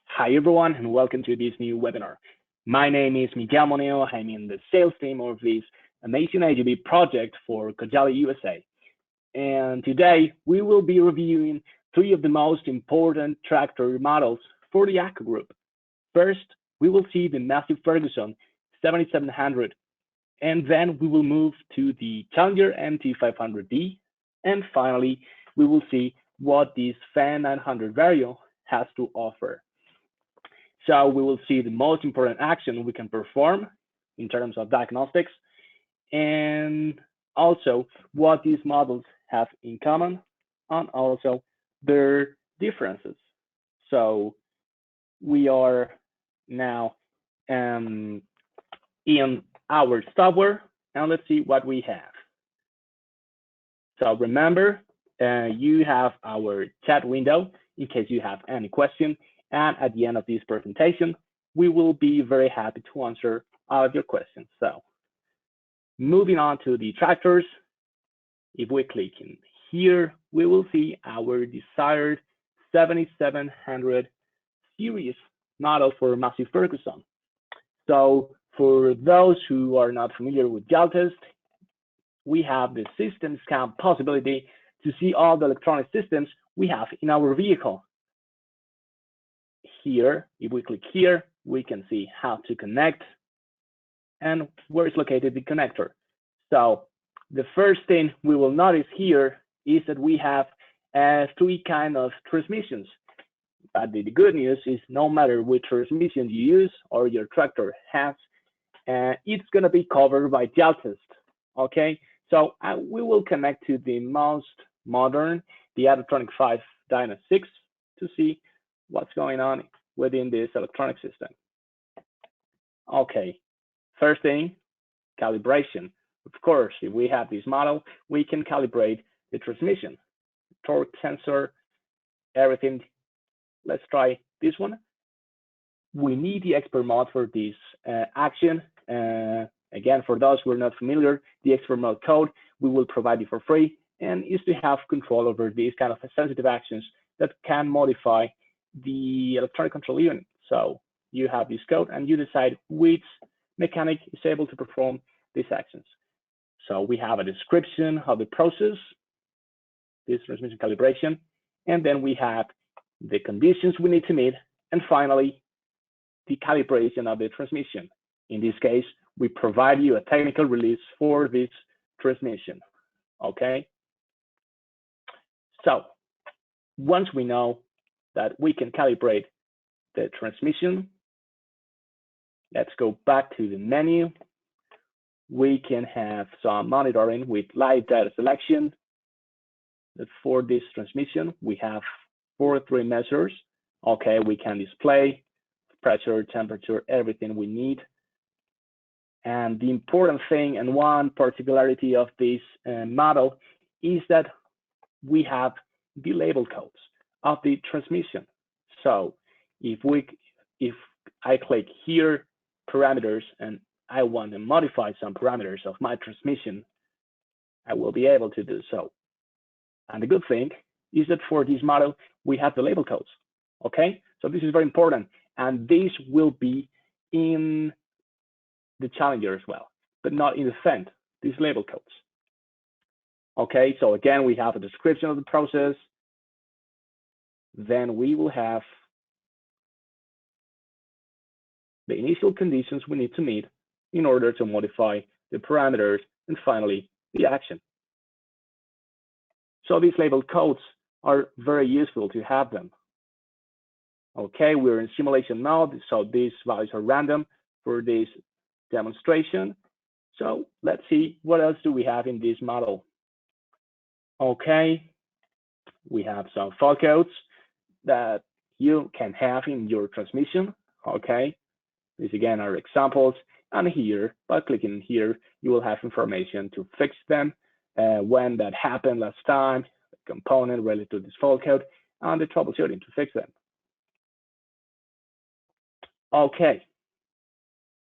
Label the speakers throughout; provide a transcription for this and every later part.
Speaker 1: Hi everyone and welcome to this new webinar. My name is Miguel Moneo. I'm in the sales team of this amazing AGV project for Kojali USA. And today we will be reviewing three of the most important tractor models for the AGCO Group. First, we will see the Massey Ferguson 7700, and then we will move to the Challenger MT500D, and finally we will see what this Fendt 900 Vario has to offer. So we will see the most important action we can perform in terms of diagnostics, and also what these models have in common, and also their differences. So we are now in our software, and let's see what we have. So remember, you have our chat window in case you have any question. And at the end of this presentation, we will be very happy to answer all of your questions. So moving on to the tractors, if we click in here, we will see our desired 7700 series model for Massey Ferguson. So for those who are not familiar with Jaltest, we have the system scan possibility to see all the electronic systems we have in our vehicle. Here, if we click here, we can see how to connect and where is located the connector. So the first thing we will notice here is that we have three kinds of transmissions. But the good news is no matter which transmission you use or your tractor has, it's going to be covered by Jaltest. Okay, so we will connect to the most modern, the Electronic 5 Dyna 6, to see what's going on within this electronic system. Okay, first thing, calibration. Of course, if we have this model, we can calibrate the transmission, torque sensor, everything. Let's try this one. We need the expert mode for this action. Again, for those who are not familiar, the expert mode code we will provide you for free, and is to have control over these kind of sensitive actions that can modify the electronic control unit. So you have this code and you decide which mechanic is able to perform these actions. So we have a description of the process, this transmission calibration, and then we have the conditions we need to meet, and finally, the calibration of the transmission. In this case, we provide you a technical release for this transmission, okay? So once we know that we can calibrate the transmission, let's go back to the menu. We can have some monitoring with live data selection. For this transmission, we have 4 measures. Okay, we can display pressure, temperature, everything we need. And the important thing and one particularity of this model is that we have the label codes of the transmission. So if I click here, parameters, and I want to modify some parameters of my transmission, I will be able to do so. And the good thing is that for this model, we have the label codes, okay? So this is very important, and this will be in the Challenger as well, but not in the Fendt, these label codes. Okay, so again, we have a description of the process. Then we will have the initial conditions we need to meet in order to modify the parameters, and finally, the action. So these label codes are very useful to have them. Okay, we're in simulation mode, so these values are random for this demonstration. So let's see what else do we have in this model. Okay, we have some fault codes that you can have in your transmission. Okay, these again are examples, and here by clicking here you will have information to fix them, when that happened last time, the component related to this fault code, and the troubleshooting to fix them. Okay,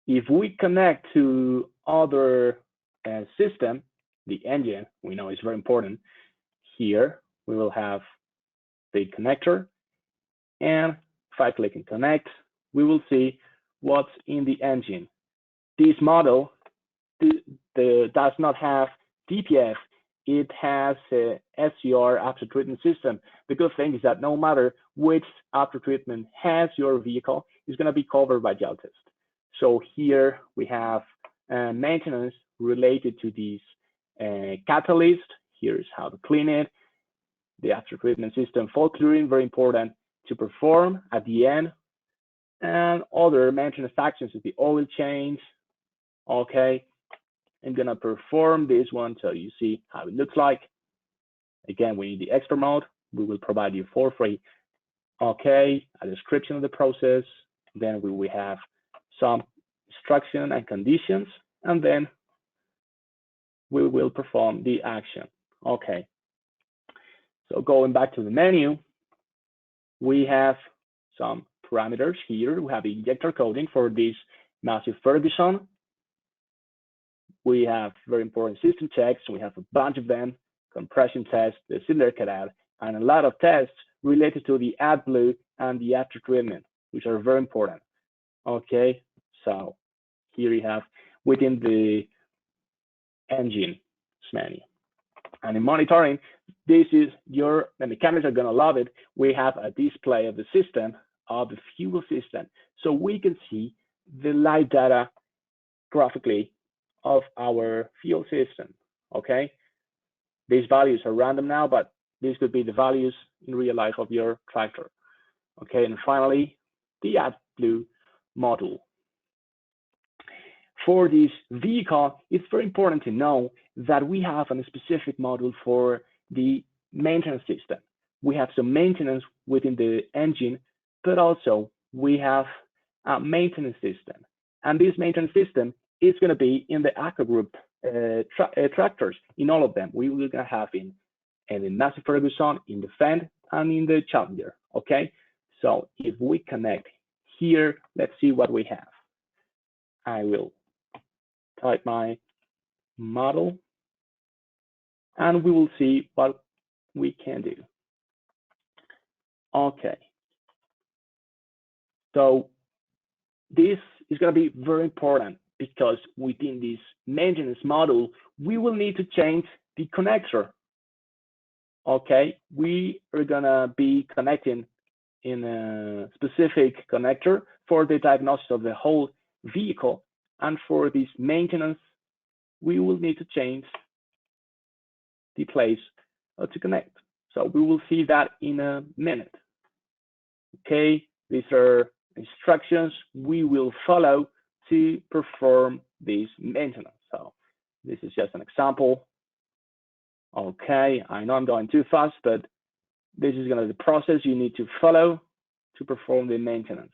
Speaker 1: if we connect to other system, the engine, we know is very important. Here we will have the connector, and if I click and connect, we will see what's in the engine. This model does not have DPF. It has a SCR after treatment system. The good thing is that no matter which after treatment has your vehicle, it's going to be covered by Jaltest. So here we have maintenance related to this catalyst. Here's how to clean it. The after treatment system fault clearing, very important to perform at the end. And other maintenance actions is the oil change. Okay, I'm gonna perform this one so you see how it looks like. Again, we need the expert mode. We will provide you for free. Okay, a description of the process. Then we will have some instruction and conditions, and then we will perform the action. Okay. So going back to the menu, we have some parameters here. We have the injector coding for this Massey Ferguson. We have very important system checks. We have a bunch of them, compression tests, the cylinder cutout, and a lot of tests related to the AdBlue and the after treatment, which are very important. Okay, so here you have within the engine menu. And in monitoring, this is the mechanics are gonna love it. We have a display of the system, of the fuel system. So we can see the live data graphically of our fuel system, okay? These values are random now, but these could be the values in real life of your tractor. Okay, and finally, the AdBlue module. For this vehicle, it's very important to know that we have a specific module for the maintenance system. We have some maintenance within the engine, but also we have a maintenance system. And this maintenance system is going to be in the AGCO Group tractors, in all of them. We will have in the Massey Ferguson, in the Fendt, and in the Challenger, okay? So if we connect here, let's see what we have. I will type my model, and we will see what we can do. Okay. So this is going to be very important because within this maintenance module, we will need to change the connector. Okay, we are going to be connecting in a specific connector for the diagnosis of the whole vehicle. And for this maintenance, we will need to change the place to connect. So we will see that in a minute. Okay, these are instructions we will follow to perform this maintenance. So this is just an example. Okay, I know I'm going too fast, but this is going to be the process you need to follow to perform the maintenance.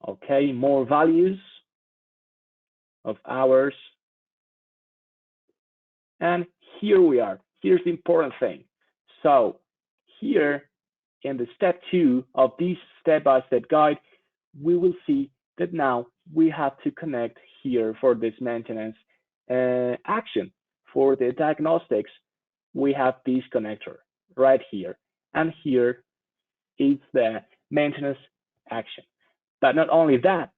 Speaker 1: Okay, more values of hours. And here we are. Here's the important thing. So here in the step 2 of this step-by-step guide, we will see that now we have to connect here for this maintenance action. For the diagnostics, we have this connector right here. And here is the maintenance action. But not only that,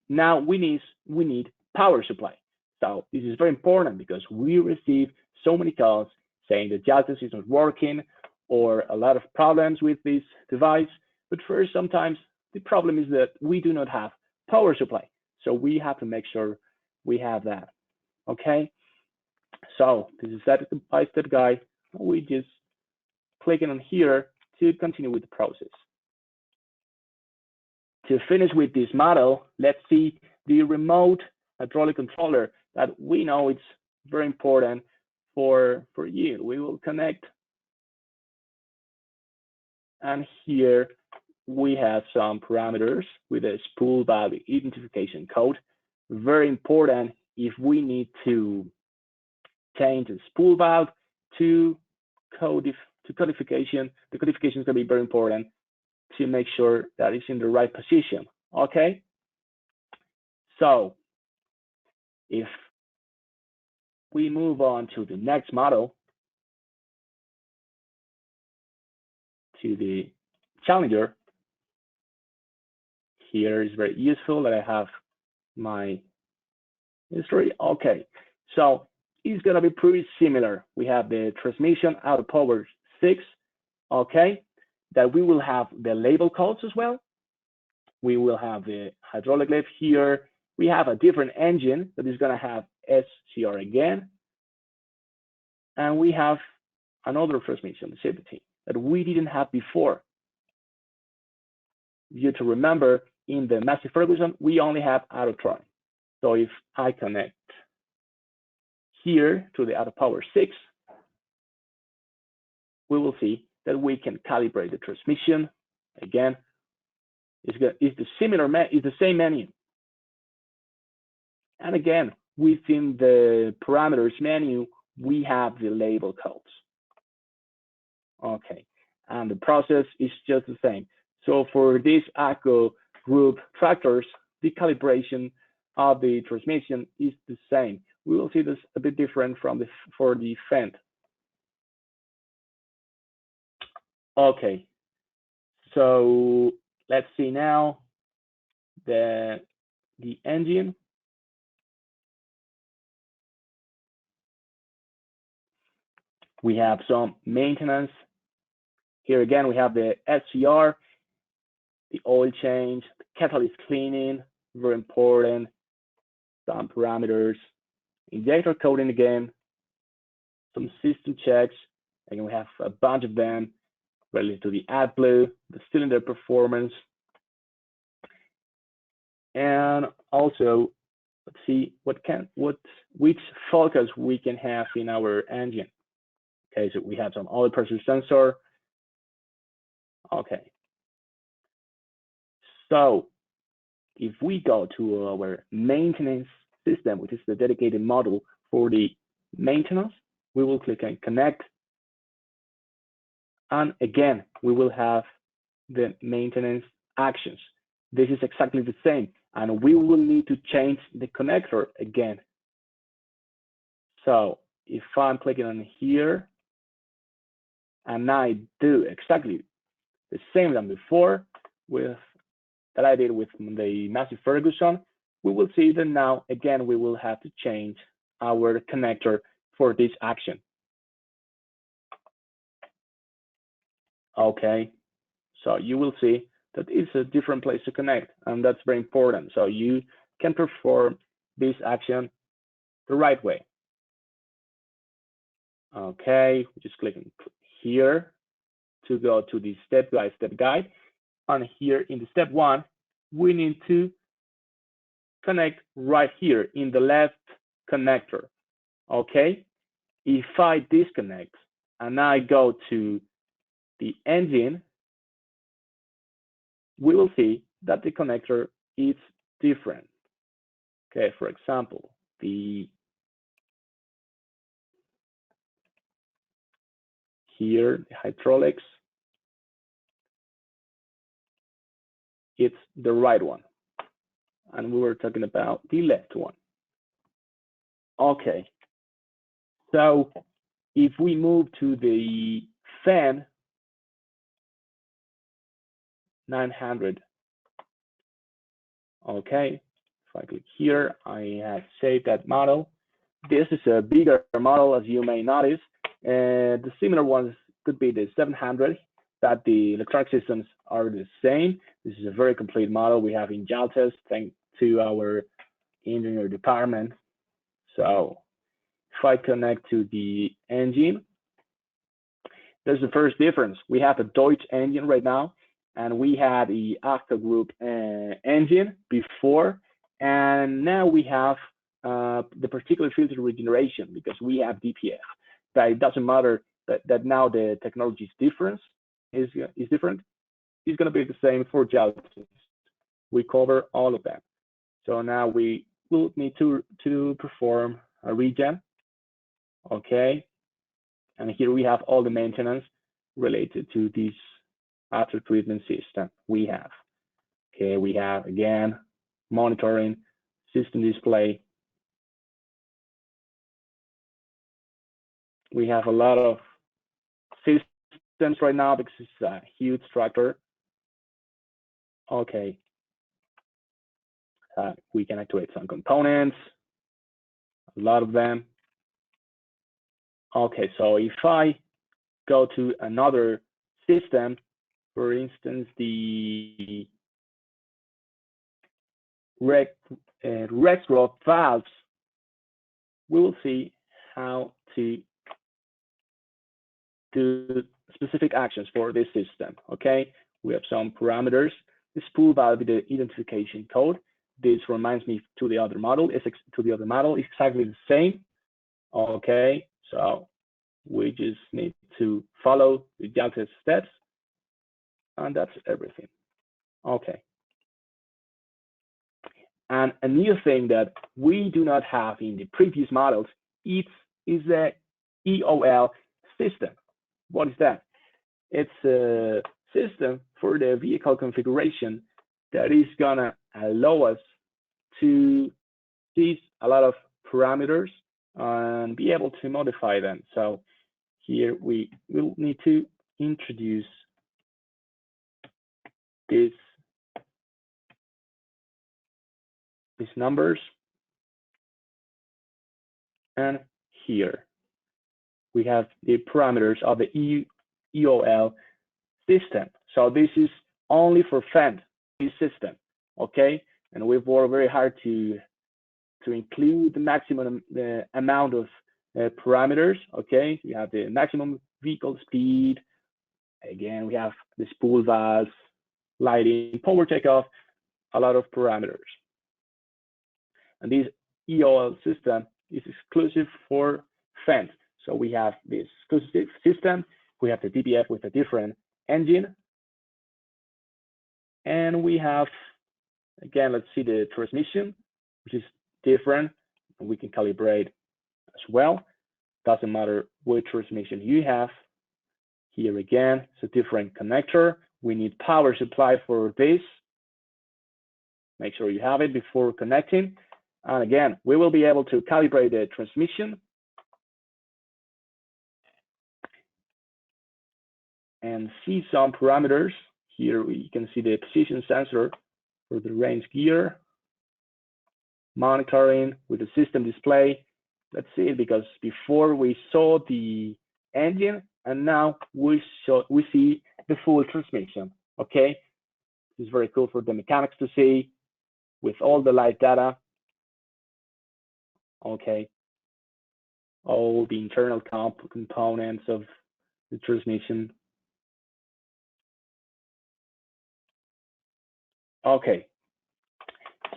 Speaker 1: now we need power supply. So this is very important because we receive so many calls saying the Jaltest is not working or a lot of problems with this device. But first, sometimes the problem is that we do not have power supply. So we have to make sure we have that. Okay. So this is step-by-step guide. We just click on here to continue with the process. To finish with this model, let's see the remote hydraulic controller that we know it's very important for you. We will connect. And here we have some parameters with a spool valve identification code. Very important if we need to change the spool valve to codification. The codification is going to be very important to make sure that it's in the right position. Okay. So if we move on to the next model, to the Challenger. Here is very useful that I have my history. Okay, so it's gonna be pretty similar. We have the transmission out of power 6, okay, that we will have the label codes as well. We will have the hydraulic lift here. We have a different engine that is gonna have SCR again. And we have another transmission, the 17, that we didn't have before. You to remember, in the Massey Ferguson, we only have autotron. So if I connect here to the auto power 6, we will see that we can calibrate the transmission. Again, it's the same menu. And again, within the parameters menu, we have the label codes. Okay, and the process is just the same. So for this AGCO Group tractors, the calibration of the transmission is the same. We will see this a bit different for the Fendt. Okay, so let's see now the engine. We have some maintenance. Here again, we have the SCR, the oil change, the catalyst cleaning, very important, some parameters, injector coating again, some system checks, and we have a bunch of them related to the AdBlue, the cylinder performance, and also let's see which focus we can have in our engine. Okay, so we have some oil pressure sensor. Okay, so if we go to our maintenance system, which is the dedicated model for the maintenance, we will click on connect. And again, we will have the maintenance actions. This is exactly the same, and we will need to change the connector again. So if I'm clicking on here, and I do exactly the same than before that I did with the Massey Ferguson, we will see that now, again, we will have to change our connector for this action. Okay, so you will see that it's a different place to connect, and that's very important. So you can perform this action the right way. Okay, just clicking here to go to the step-by-step guide. And here in the step 1, we need to connect right here in the left connector. Okay, if I disconnect and I go to the engine, we will see that the connector is different. Okay, for example, here, the hydraulics, it's the right one. And we were talking about the left one. Okay, so if we move to the fan 900, okay, if I click here, I have saved that model. This is a bigger model, as you may notice. The similar ones could be the 700, that the electronic systems are the same. This is a very complete model we have in Jaltest, thanks to our engineer department. So if I connect to the engine, there's the first difference. We have a Deutsch engine right now, and we had the AGCO Group engine before, and now we have the particulate filter regeneration because we have DPF. But it doesn't matter that now the technology is different. It's going to be the same for Jaltest. We cover all of them. So now we will need to perform a regen. Okay, and here we have all the maintenance related to this after treatment system we have. Okay, we have again monitoring, system display. We have a lot of systems right now because it's a huge tractor. Okay, we can activate some components, a lot of them. Okay, so if I go to another system, for instance, the rexroth valves, we will see how to do specific actions for this system. Okay, we have some parameters. The spool valve with the identification code. This reminds me to the other model. It's exactly the same. Okay, so we just need to follow the Jaltest steps, and that's everything. Okay. And a new thing that we do not have in the previous models is the EOL system. What is that? It's a system for the vehicle configuration that is gonna allow us to see a lot of parameters and be able to modify them. So here we will need to introduce these numbers, and here we have the parameters of the EOL system. So this is only for Fendt, this system, okay? And we've worked very hard to include the maximum amount of parameters, okay? We have the maximum vehicle speed. Again, we have the spool valves, lighting, power takeoff, a lot of parameters. And this EOL system is exclusive for Fendt. So we have this exclusive system. We have the DBF with a different engine. And we have, again, let's see the transmission, which is different. We can calibrate as well. Doesn't matter which transmission you have. Here again, it's a different connector. We need power supply for this. Make sure you have it before connecting. And again, we will be able to calibrate the transmission and see some parameters. Here we can see the position sensor for the range gear, monitoring with the system display. Let's see it, because before we saw the engine and now we see the full transmission. Okay, this is very cool for the mechanics to see with all the live data. Okay, all the internal components of the transmission. Okay,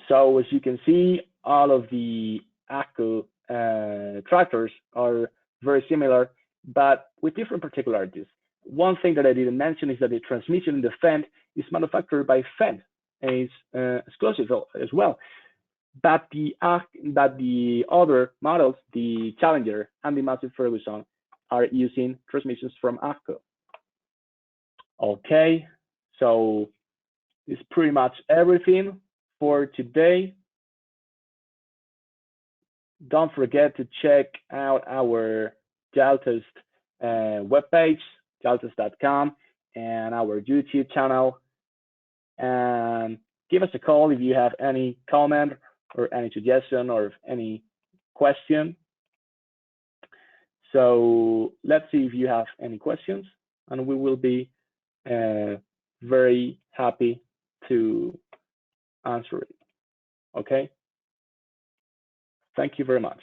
Speaker 1: so as you can see, all of the AGCO tractors are very similar, but with different particularities. One thing that I didn't mention is that the transmission in the Fendt is manufactured by Fendt and is exclusive as well. But the other models, the Challenger and the Massey Ferguson, are using transmissions from AGCO. Okay, so it's pretty much everything for today. Don't forget to check out our Jaltest webpage, jaltest.com, and our YouTube channel. And give us a call if you have any comment or any suggestion or any question. So let's see if you have any questions, and we will be very happy to answer it. Okay? Thank you very much.